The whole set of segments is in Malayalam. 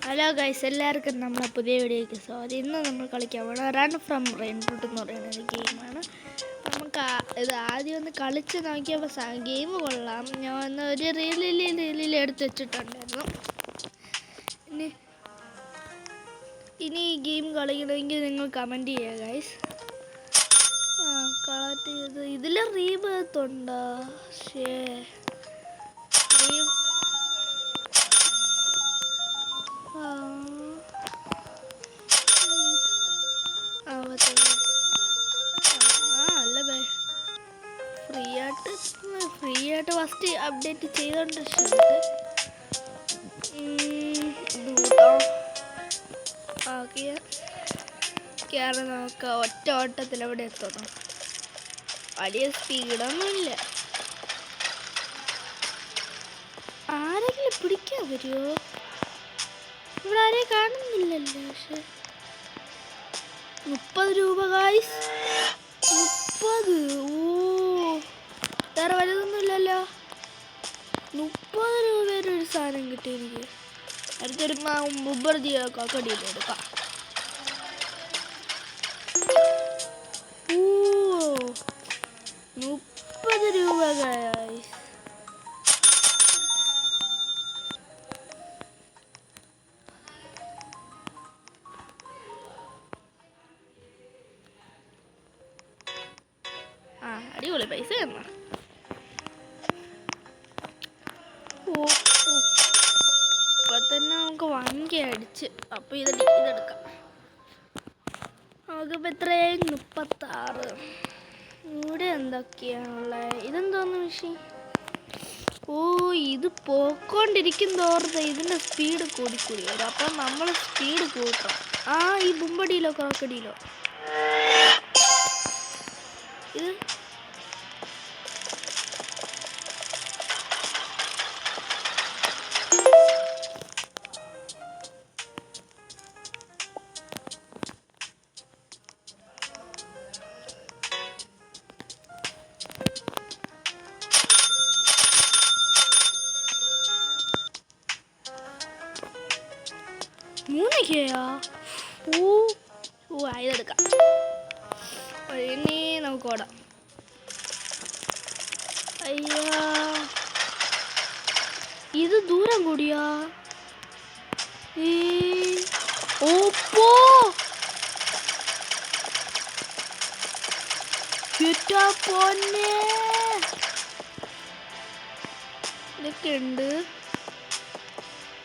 ഹലോ ഗൈസ്, എല്ലാവർക്കും നമ്മളെ പുതിയ വീഡിയോയ്ക്ക് സ്വാഗതം. ഇന്ന് നമ്മൾ കളിക്കാൻ പോകുന്നത് റൺ ഫ്രം റെയിൻറൂട്ട് എന്ന് പറയുന്ന ഒരു ഗെയിമാണ്. നമുക്ക് ഇത് ആദ്യം ഒന്ന് കളിച്ച് നോക്കിയപ്പോൾ ഗെയിം കൊള്ളാം. ഞാൻ ഒരു റീലിൽ എടുത്ത് വെച്ചിട്ടുണ്ടായിരുന്നു. ഇനി ഈ ഗെയിം കളിക്കണമെങ്കിൽ നിങ്ങൾ കമൻറ്റ് ചെയ്യുക ഗൈസ്. കളക്ട് ചെയ്ത് ഇതിൽ റീബേർത്ത് ഉണ്ടോ? ഫ്രീ ആയിട്ട് ഫസ്റ്റ് അപ്ഡേറ്റ് ചെയ്തോണ്ടിരിക്കുന്നത്. കയറി നോക്കാം. ഒറ്റ ഓട്ടത്തിൽ എവിടെ എത്തണം. വലിയ സ്പീഡൊന്നുമില്ല. ആരെങ്കിലും പിടിക്കാൻ വരുമോ? ഇവിടെ ആരെയും കാണുന്നില്ലല്ലോ. പക്ഷെ 30 രൂപ ഗായ്സ്, 30. വേറെ വലുതൊന്നുമില്ലല്ലോ. 30 രൂപയുടെ ഒരു സാധനം കിട്ടി എനിക്ക്. അടുത്തൊരു മുബർജിയൊക്കെ എടുക്കാം. 30 രൂപ ഗായ്സ്. അടിപൊളി പൈസ തന്നാ. ഇപ്പൊ തന്നെ നമുക്ക് വങ്കി അടിച്ച്. അപ്പൊ ഇതെടുക്കാം. നമുക്കിപ്പോ എത്രയും 36. ഇവിടെ എന്തൊക്കെയാണുള്ളത്? ഇതെന്തോന്ന് മെഷീൻ? ഇത് പോയിക്കൊണ്ടിരിക്കും തോറും ഇതിന്റെ സ്പീഡ് കൂടി വരും. അപ്പം നമ്മൾ സ്പീഡ് കൂട്ടണം. ഈ ബുമ്പടിയിലോ ക്രോക്കടിയിലോ ഇത് മൂന്നൊക്കെയാ. ഇതെടുക്കാം. ഇനി നമുക്ക് ഓടാം. അയ്യാ, ഇത് ദൂരം കൂടിയാ. ഓപ്പോ പൊന്നെ, ഇതൊക്കെ ഉണ്ട്.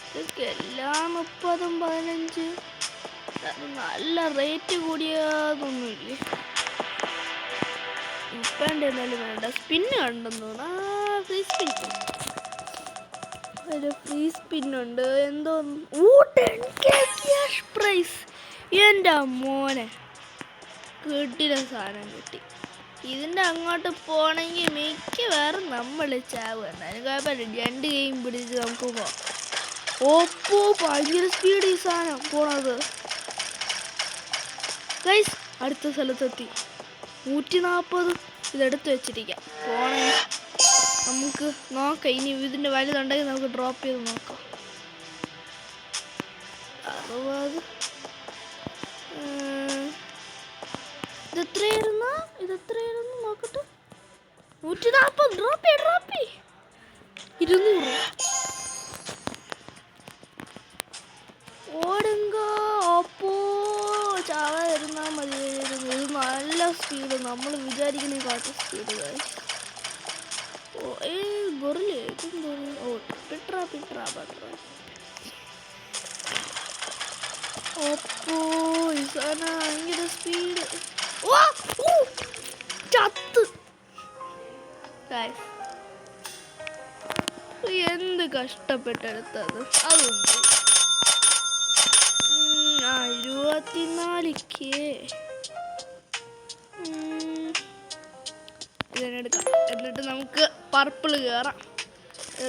ഇതൊക്കെ എല്ലാം 30, 15. നല്ല റേറ്റ് കൂടിയതൊന്നുമില്ലേ. ഇപ്പണ്ട് എന്നാലും വേണ്ട. സ്പിന്ന് കണ്ടെന്ന് തോന്നുന്നു. ഫ്രീ സ്പിന്നുണ്ട്. എന്തോ 10K ക്യാഷ് പ്രൈസ്. എൻ്റെ മോനെ, കിട്ടിയ സാധനം കിട്ടി. ഇതിൻ്റെ അങ്ങോട്ട് പോണെങ്കിൽ മിക്കവാറും നമ്മൾ ചാവും. എന്നാലും കുഴപ്പമില്ല, 2 ഗെയിം പിടിച്ച് നമുക്ക് പോവാം. ഓപ്പോ ഭയങ്കര സ്പീഡ് ഈ സാധനം പോണത് ഗൈസ്. അടുത്ത സ്ഥലത്തെത്തി. 140. ഇതെടുത്ത് വെച്ചിരിക്കാം. പോണേ നമുക്ക് നോക്കാം. ഇനി ഇതിൻ്റെ വലുതുണ്ടെങ്കിൽ നമുക്ക് ഡ്രോപ്പ് ചെയ്ത് നോക്കാം. 60. ഇതെത്രയായിരുന്നു നോക്കട്ടെ. 140. ഡ്രോപ്പ് 200. ഓടുങ്ക. ഒപ്പോ ചാവാതിരുന്നാൽ മതിയായിരുന്നു. ഇത് നല്ല സ്പീഡ്, നമ്മൾ വിചാരിക്കുന്നതിനെക്കാട്ടും സ്പീഡ്. ഗൊറില്ലേ? പിട്രാ. ഒപ്പോ ഈ സാധനം ഭയങ്കര സ്പീഡ്. ചത്ത്. എന്ത് കഷ്ടപ്പെട്ടെടുത്തത്. അതുണ്ട്. 24K. ഇതിനെടുക്കാം. എന്നിട്ട് നമുക്ക് പർപ്പിൾ കയറാം.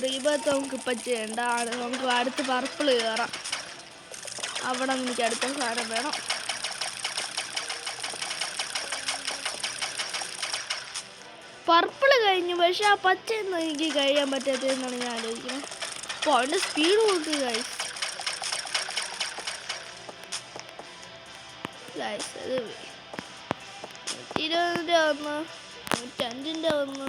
റീബേർത്ത് നമുക്ക് ഇപ്പം ചെയ്യേണ്ട. നമുക്ക് അടുത്ത് പർപ്പിൾ കയറാം. അവിടെ എനിക്ക് അടുത്ത സാധനം വേണം. പർപ്പിൾ കഴിഞ്ഞു. പക്ഷെ ആ പച്ചയൊന്നും എനിക്ക് കഴിയാൻ പറ്റാത്തതെന്നാണ് ഞാൻ ആലോചിക്കുന്നത്. അപ്പോൾ അവൻ്റെ സ്പീഡ് നോക്കുക ഗൈസ്. 120 വന്ന്, 105 വന്ന്,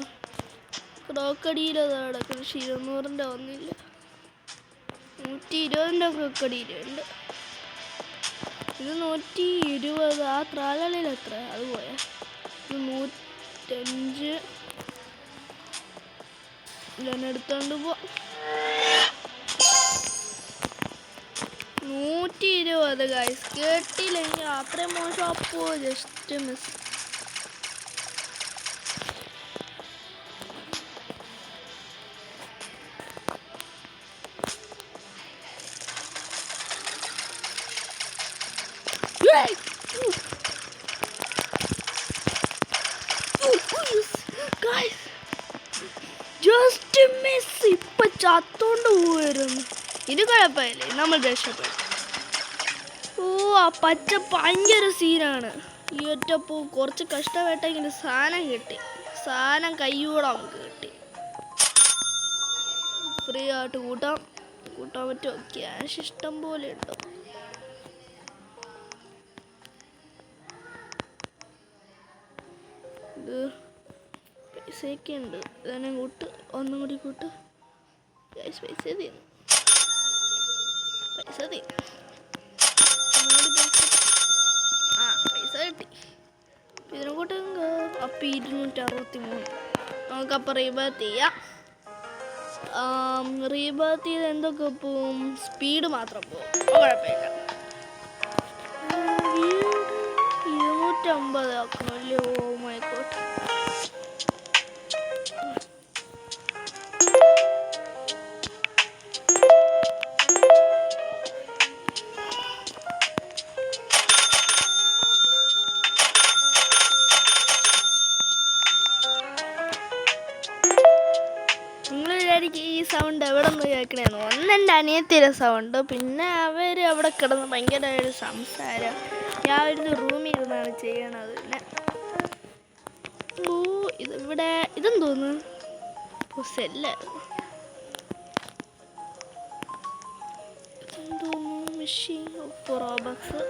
ക്രോക്കഡിയിലത് കിടക്കുന്നു. 200 വന്നില്ല. 120 ക്രോക്കഡിയിലുണ്ട്. ഇത് 120. ആ ത്രാലളിയിൽ എത്ര അത് പോയാ? ഇത് 105 എടുത്തോണ്ട് പോ. 120 ഗൈസ്. കേട്ടില്ലെങ്കിൽ അത്രയും മോശം. അപ്പോ ജസ്റ്റ് മിസ്. Just miss. ഇപ്പൊ ചത്തോണ്ട് പോയിരുന്നു. ഇത് കുഴപ്പമില്ല, നമ്മൾ രക്ഷപ്പെടും. ഓ ആ പച്ച ഭയങ്കര സീനാണ്. ഈ ഒറ്റപ്പോ കുറച്ച് കഷ്ടപ്പെട്ടെങ്കിലും സാധനം കിട്ടി. സാധനം കയ്യൂടെ നമുക്ക് കിട്ടി. ഫ്രീ ആയിട്ട് കൂട്ടാൻ പറ്റുമോ? ക്യാഷ് ഇഷ്ടം പോലെ ഉണ്ടോ? ഇത് പൈസയൊക്കെ ഉണ്ട്. ഇതന്നെ കൂട്ട്, ഒന്നും കൂടി കൂട്ട്. പൈസ തീർന്നു. പൈസ കിട്ടി. ഇതിനെ കൂട്ട് അപ്പം 263. നമുക്കപ്പം റീബാത്ത് ചെയ്യാം. റീബാത്ത് ചെയ്ത് എന്തൊക്കെ പോവും? സ്പീഡ് മാത്രം പോവും. കുഴപ്പമില്ല. 250 ആക്കണമല്ലേ? Oh my God. ഈ സൗണ്ട് എവിടെ നിന്ന് കേൾക്കണേന്ന്? ഒന്നെൻ്റെ അനിയത്തിയുടെ സൗണ്ട്, പിന്നെ അവർ അവിടെ കിടന്ന് ഭയങ്കര ഒരു സംസാരം. ഞാൻ ഒരു റൂമിൽ ഇരുന്നാണ് ചെയ്യണത്. പിന്നെ ഇതിവിടെ ഇതെന്തോന്ന്? സെല്ലായിരുന്നു. ഇതെന്തോന്നു? മെഷീൻ റോബക്സ്.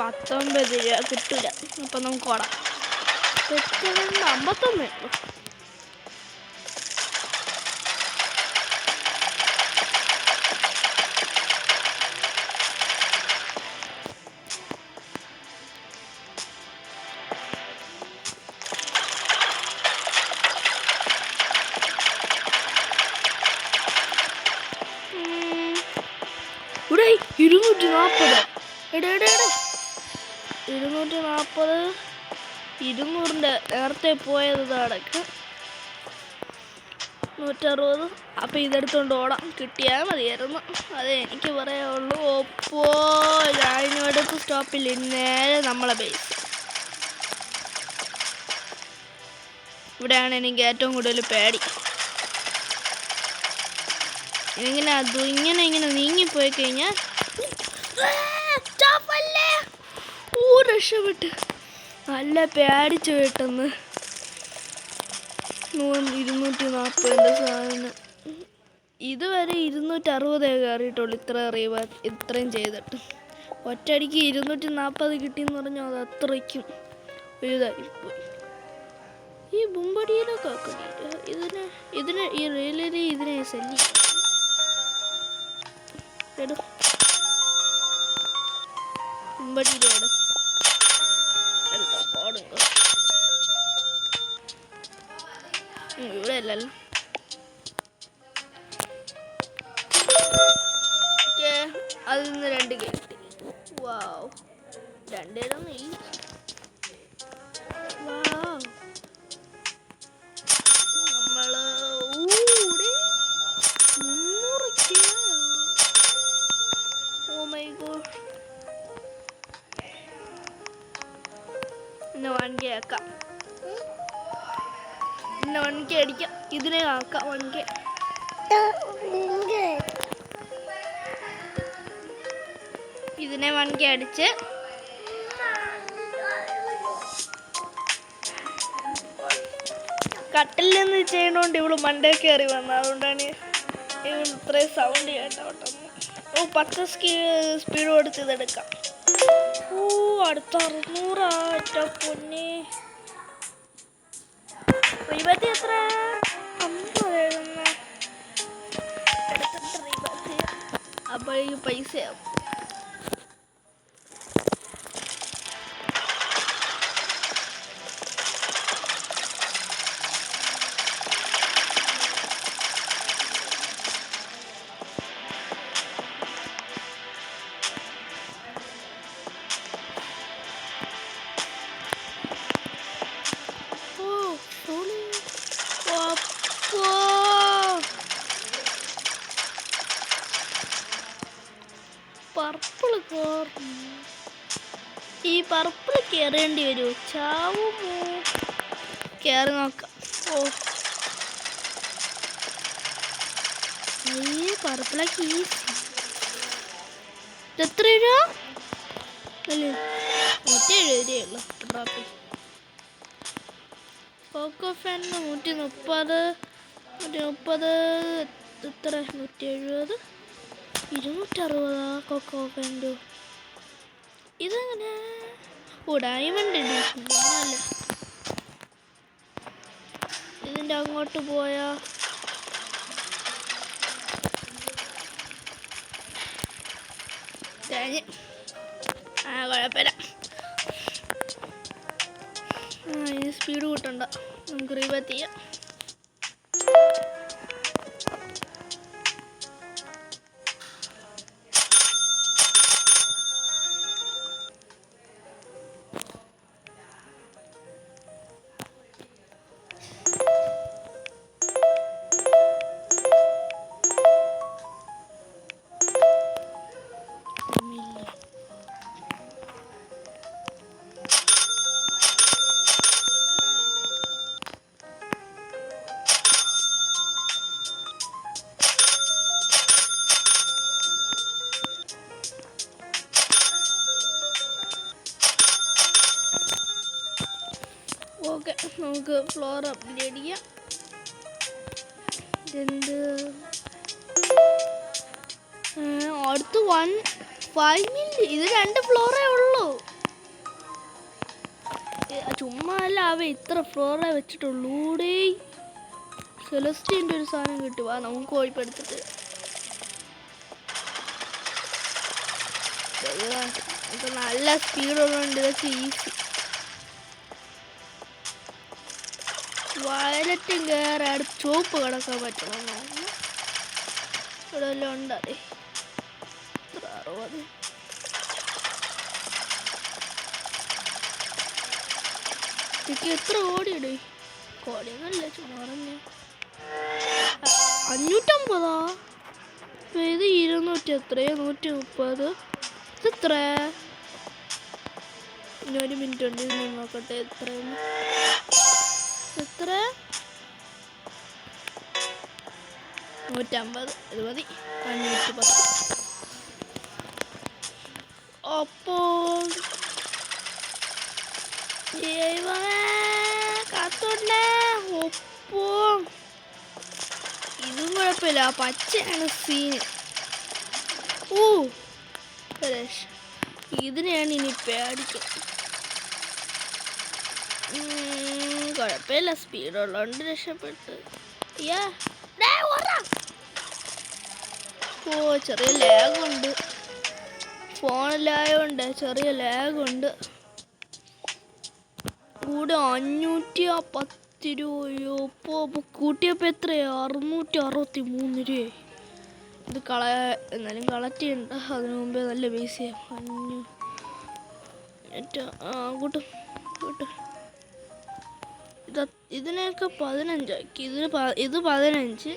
ബാക്ക് 19 രൂപ കിട്ടില്ല. അപ്പം നമുക്ക് ഓടാം. 51 ഉള്ളൂ. ഇവിടെ 240. 240. 200 നേരത്തെ പോയത് അടക്കം 160. അപ്പം ഇതെടുത്തോണ്ട് ഓടാം. കിട്ടിയാൽ മതിയായിരുന്നു. അതേ എനിക്ക് പറയാനുള്ളൂ. ഒപ്പോ ഞാനിവിടെ സ്റ്റോപ്പിൽ നേരെ നമ്മളെ ബേസ്. ഇവിടെയാണ് എനിക്ക് ഏറ്റവും കൂടുതൽ പേടി. ഇങ്ങനെ നീങ്ങിപ്പോയി കഴിഞ്ഞാൽ രക്ഷപ്പെട്ട് നല്ല പേടിച്ച് കിട്ടുന്നു. 240 സാധനം. ഇതുവരെ 260 കയറിയിട്ടുള്ളൂ. ഇത്രയും ചെയ്തിട്ട് ഒറ്റയടിക്ക് 240 കിട്ടിയെന്ന് പറഞ്ഞാൽ അത് അത്രയ്ക്കും വലുതായിപ്പോയി. ഈ ബുമ്പടിയിലൊക്കെ ഇതിനെ ഈ റെയിലിൽ ഇതിനെ സെല്ല് എടു. ബുമ്പടിയിലെടുത്തോ പാടുക. ഇവിടെ അല്ലല്ലോ. അതിൽ നിന്ന് 2 കിട്ടി. വാവ്, 2 ഇടൊന്നും ഇല്ല. നമ്മള് 300. Oh my god. പിന്നെ 1K ആക്കാം. പിന്നെ 1K അടിക്കാം. ഇതിനെ ആക്കാം 1K. ഇതിനെ 1K അടിച്ച് കട്ടിൽ നിന്ന് ചെയ്യണോണ്ട് ഇവള് മണ്ടേ കയറി വന്നത്. അതുകൊണ്ടാണ് ഇത്രയും സൗണ്ട് കേട്ടോട്ടെ. ഓ 10 സ്പീഡ് കൊടുത്ത് ഇതെടുക്കാം. ഓ അടുത്ത 600 പൊന്നെ. റീബാത്തി എത്ര? 50 എഴുതുന്ന എടുത്തിട്ട് റീബാത്തി. അപ്പോൾ ഈ പൈസയാവും. പർപ്പിൾ ഈ പർപ്പിൾ കയറേണ്ടി വരുമോ? ചാവുമോ? കയറി നോക്കാം. ഓ അയ്യേ പർപ്പിളൊക്കെ ഈസി. എത്ര രൂപ അല്ലേ? 170 രൂപയുള്ളൂ ഡ്രോപ്പിൽ. കോക്കോ ഫാൻ 130 എത്ര? 170 260 കൊക്കോ ഫാൻഡോ. ഇതെങ്ങനെ? ഓ ഡയമണ്ട് എഡിഷൻ അല്ല. ഇതിൻ്റെ അങ്ങോട്ട് പോയാ കുഴപ്പമില്ല. ഇനി സ്പീഡ് കൂട്ടണ്ട, നമുക്ക് റീബാത്ത് ചെയ്യാം. ഓക്കെ, നമുക്ക് ഫ്ലോർ അപ്ഗ്രേഡ് ചെയ്യാം. അടുത്ത് 5 മിനിറ്റ്. ഇത് 2 ഫ്ലോറേ ഉള്ളൂ. ചുമ്മാ അല്ല, അവ ഇത്ര ഫ്ലോറേ വെച്ചിട്ടുള്ളൂ. സെലസ്റ്റിൻ്റെ ഒരു സാധനം കിട്ടുക. നമുക്ക് പോയിപ്പോൾ എടുത്തിട്ട് നല്ല സ്പീഡുള്ളതുകൊണ്ട് ഇതൊക്കെ ഈസി. വയലറ്റും കയറി അടുത്ത് ചുവപ്പ് കിടക്കാൻ പറ്റണമെന്ന് തോന്നുന്നു. ഇവിടെ എല്ലാം ഉണ്ട്. അതെ 60. ഇതൊക്കെ എത്ര കോടിയുടെ കോടിയൊന്നുമല്ല, ചുമ്മാ പറഞ്ഞ 550. ഇത് 200 എത്രയോ? 130. ഇതെത്ര? ഇനി 1 മിനിറ്റ് ഉണ്ട്, ഇത് നോക്കട്ടെ എത്രയെന്ന്. എത്ര? 150. ഇത് മതി. 510. അപ്പോൾ കാത്തോണ്ടേ. ഒപ്പോ ഇതും കുഴപ്പമില്ല, പച്ചയാണ് സീന്. ഓ ഇതിനെയാണ് ഇനി പേടിക്കും. കുഴപ്പമില്ല, സ്പീഡുള്ളതുകൊണ്ട് രക്ഷപ്പെട്ട്. ഓ ചെറിയ ലാഗുണ്ട്, ഫോണിലായതുകൊണ്ട് ചെറിയ ലാഗുണ്ട്. കൂടെ 510 രൂപയോ. ഇപ്പോൾ കൂട്ടിയപ്പോൾ എത്രയാണ്? 663 രൂപയായി. ഇത് എന്നാലും കളക്ട് ചെയ്യണ്ട, അതിനു മുമ്പേ നല്ല പൈസയാണ്. കൂട്ടും കൂട്ടും. ഇതിനെയൊക്കെ 15 ആക്കി. ഇത് 15.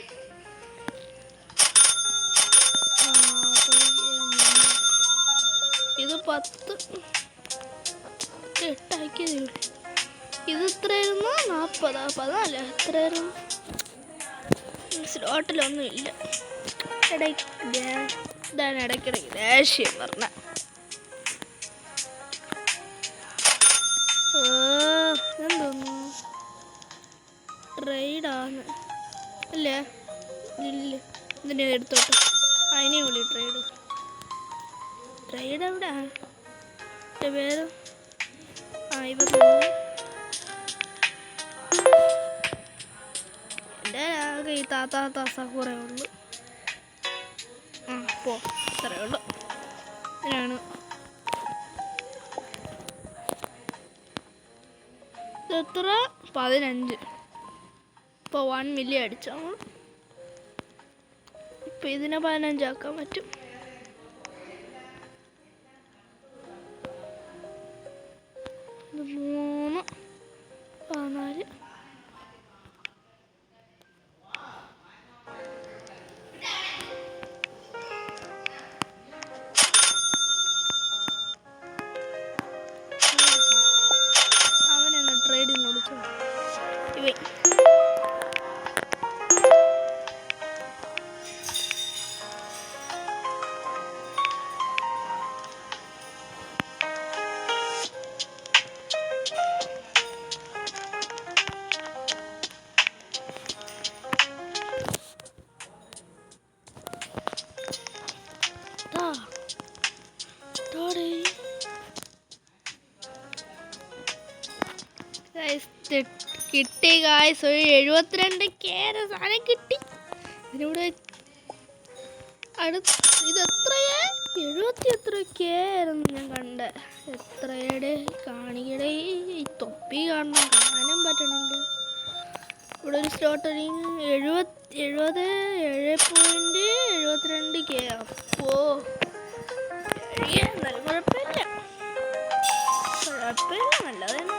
ഇത് 10. 8 ആക്കിയത്. ഇത് എത്രയായിരുന്നു? 40. 14. എത്രയായിരുന്നു? സ്ലോട്ടിലൊന്നും ഇല്ല. ഇതാണ് ഇടയ്ക്കിടയ്ക്ക് ദേഷ്യം പറഞ്ഞ. എന്തോന്നു ട്രൈഡാണ് അല്ലേ? ഇല്ല ഇതിൻ്റെ എടുത്തോട്ട് അതിനെ വിളി ട്രേഡ് എവിടെ എൻ്റെ പേര് എൻ്റെ ആകെ ഈ താത്ത കുറേ ഉള്ളു. പോ ഇത്രയേ ഉള്ളു. ഇതിനാണ് എത്ര 15. ഇപ്പോൾ 1 മില്യൺ അടിച്ചാൽ ഇപ്പം ഇതിനെ 15 ആക്കാൻ പറ്റും. ഇത് 3 14. അവനെന്ന് ട്രേഡിന്ന് വിളിച്ചോ ഇവ കിട്ടി ഗായ്സ്. ഒരു 72K സാധനം കിട്ടി. ഇതിലൂടെ ഇത് എത്രയാ 70 എത്രയൊക്കെ ആയിരുന്നു ഞാൻ കണ്ട. എത്രയുടെ കാണിയുടെ ഈ തൊപ്പി കാണണം, കാണാനും പറ്റണില്ല. ഇവിടെ ഒരു സ്ലോട്ടറിങ് 7.72K. അപ്പോൾ എന്നാലും കുഴപ്പമില്ല നല്ലത് തന്നെ.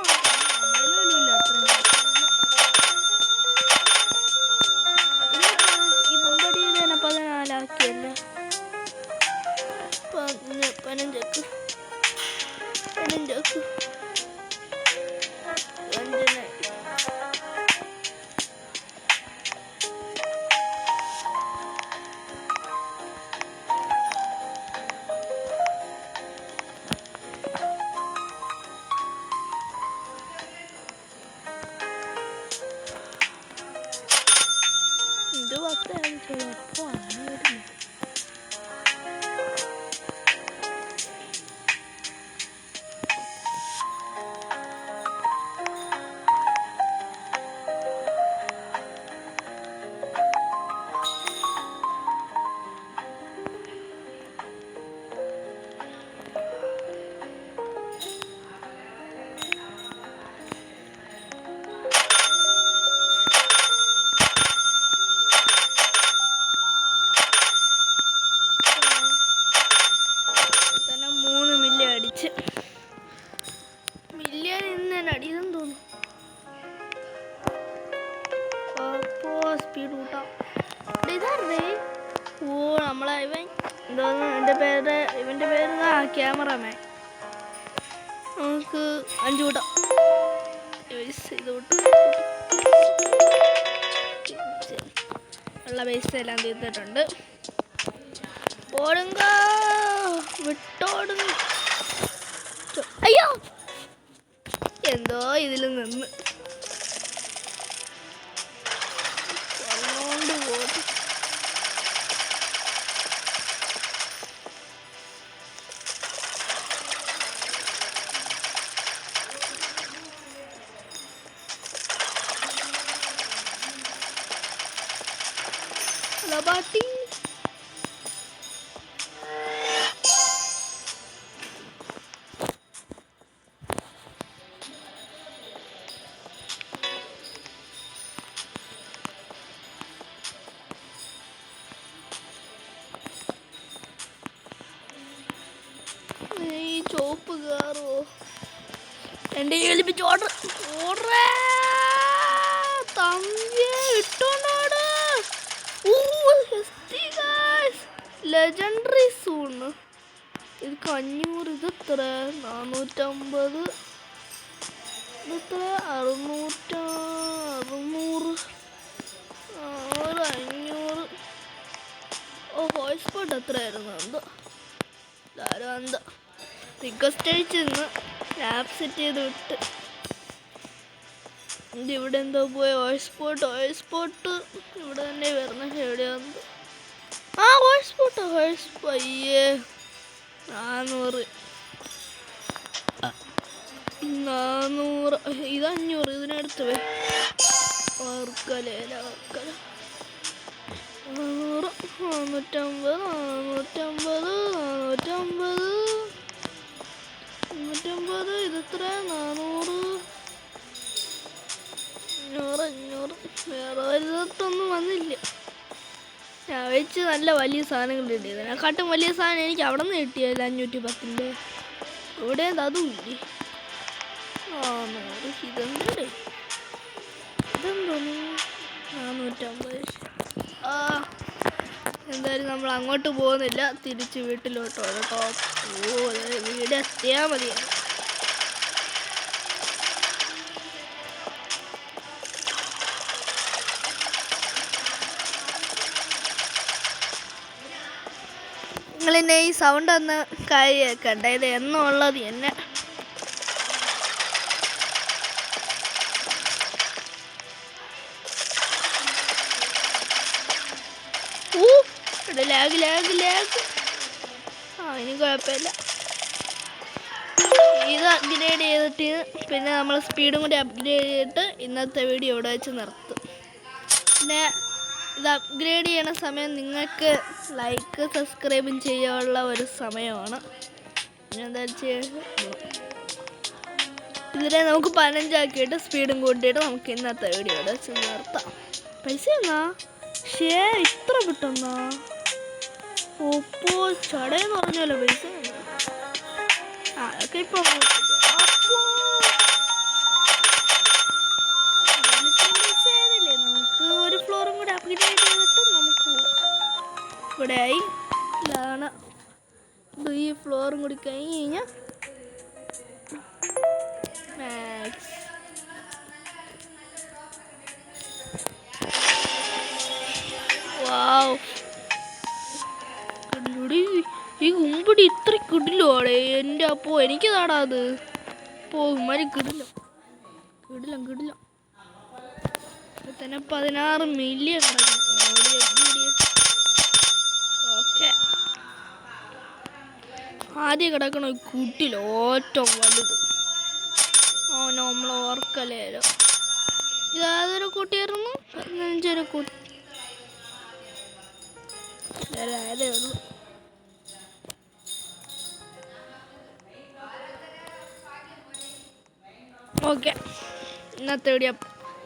ഈ മുമ്പടിയിൽ തന്നെ 14 ആക്കിയല്ല. 15 ഇത് 10 അപ്പോൾ അങ്ങനെ വരില്ല. മില്യൺ ഇന്ന് അടിയെന്ന് തോന്നുന്നു. അപ്പോൾ സ്പീഡ് കൂട്ടാം. ഇതായിരുന്നേ നമ്മളെ ഇവൻ എന്തോന്നു ഇവൻ്റെ പേര് ക്യാമറമാൻ. നമുക്ക് 5 കൂട്ടാം. ഇത് ഉള്ള പൈസ എല്ലാം തീർത്തിട്ടുണ്ട്. ഓടുങ്ക വിട്ടോടുന്നു. അയ്യോ എന്തോ ഇതിൽ നിന്ന് പോട്ട്. ഹലോ ബാട്ടി. ചോപ്പ് കാറോ എൻ്റെ ഏൽപ്പിച്ച് ഓർഡർ തമ്പിയെ ഇട്ടോണ്ടാട്. ലെജൻഡറി സൂണ്. ഇത് 500. ഇതെത്ര 450. ഇതെത്ര 600. 500. വോയിസ് പോട്ട് എത്രയായിരുന്നു എന്തോ ആരോ എന്തോ റിക്വസ്റ്റ് അയച്ച് നിന്ന് ആപ്പ് സെറ്റ് ചെയ്ത് വിട്ട്. ഇതിവിടെ എന്തോ പോയ വോയിസ് പോട്ട് ഇവിടെ തന്നെ വരണം. എവിടെയാന്ന് ആ ഹോഴ്സ്പോട്ട് അയ്യേ 400 ഇത് 500 ഇതിനടുത്ത് വർക്കല 400 450 ഇത് എത്ര 400 500 വേറെ വലുതൊന്നും വന്നില്ല. ഞാൻ വെച്ച് നല്ല വലിയ സാധനങ്ങൾ കിട്ടിയത്. അതിനെക്കാട്ടും വലിയ സാധനം എനിക്ക് അവിടെ നിന്ന് കിട്ടിയല്ല 510. ഇവിടെ അതും ഇല്ലേ. 400 ഇതെന്തേ ഇതെന്തോന്നു 450. എന്തായാലും നമ്മൾ അങ്ങോട്ട് പോകുന്നില്ല, തിരിച്ച് വീട്ടിലോട്ടോ കേട്ടോ. വീട് എത്തിയാൽ മതിയാണ്. നിങ്ങളെന്നെ ഈ സൗണ്ട് ഒന്ന് കാര്യമാക്കണ്ട, ഇത് എന്നുള്ളത് എന്നെ. ലാഗ് ഇനി കുഴപ്പമില്ല. ഇത് അപ്ഗ്രേഡ് ചെയ്തിട്ട് പിന്നെ നമ്മൾ സ്പീഡും കൂടി അപ്ഗ്രേഡ് ചെയ്തിട്ട് ഇന്നത്തെ വീഡിയോ ഇവിടെ വെച്ച് നിർത്തും. പിന്നെ ഇത് അപ്ഗ്രേഡ് ചെയ്യണ സമയം നിങ്ങൾക്ക് ലൈക്ക് സബ്സ്ക്രൈബും ചെയ്യാനുള്ള ഒരു സമയമാണ്. എന്താ ഇതിനെ നമുക്ക് 15 ആക്കിയിട്ട് സ്പീഡും കൂട്ടിയിട്ട് നമുക്ക് ഇന്നത്തെ വീഡിയോ ഇവിടെ വെച്ച് നിർത്താം. പൈസ എന്നാ ഇത്ര കിട്ടുന്നാ? ഓപ്പോ ചടയെന്ന് പറഞ്ഞല്ലോ പൈസ. അതൊക്കെ ഇപ്പൊ നമുക്ക് ഒരു ഫ്ലോറും കൂടെ അപ്ഗ്രേഡ് ചെയ്തിട്ട് നമുക്ക് ഇവിടെ ആയി. ഇതാണ് ഈ ഫ്ലോറും കൂടി കഴിഞ്ഞ് കഴിഞ്ഞാൽ മാക്സ്. വാവ്, ഈ കുമ്പടി ഇത്ര കിടിലോ ആടേ എൻ്റെ. അപ്പോൾ എനിക്ക് താടാ അത് പോകുമാരി കിടിലം തന്നെ 16 മില്യൺ ഓക്കെ. ആദ്യം കിടക്കണ കുട്ടിലോ ഏറ്റവും വലുത് നമ്മൾ ഓർക്കലേലോ. ഇതാതൊരു കുട്ടിയായിരുന്നു 15 കുട്ടി അതേ ഉള്ളൂ. ഓക്കെ, ഇന്നത്തെ വീഡിയോ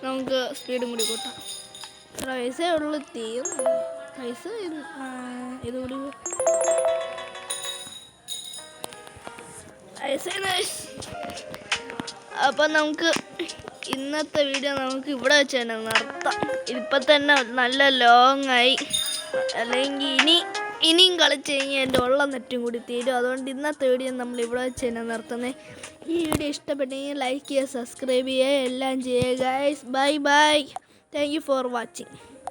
നമുക്ക് സ്പീഡും കൂടി കൂട്ടാം. പൈസ ഉള്ളു തീയും പൈസ ഇതുകൂടി അപ്പം നമുക്ക് ഇന്നത്തെ വീഡിയോ നമുക്ക് ഇവിടെ വെച്ച് തന്നെ നിർത്താം. ഇപ്പം തന്നെ നല്ല ലോങ് ആയി, അല്ലെങ്കിൽ ഇനിയും കളിച്ച് കഴിഞ്ഞാൽ എൻ്റെ ഉള്ള നെറ്റും കൂടി തീരും. അതുകൊണ്ട് ഇന്നത്തെ വീഡിയോ നമ്മൾ ഇവിടെ വെച്ച് തന്നെ നിർത്തുന്നത്. ഈ വീഡിയോ ഇഷ്ടപ്പെട്ടെങ്കിൽ ലൈക്ക് ചെയ്യുക, സബ്സ്ക്രൈബ് ചെയ്യുക, എല്ലാം ചെയ്യുക guys. Bye. Thank you for watching.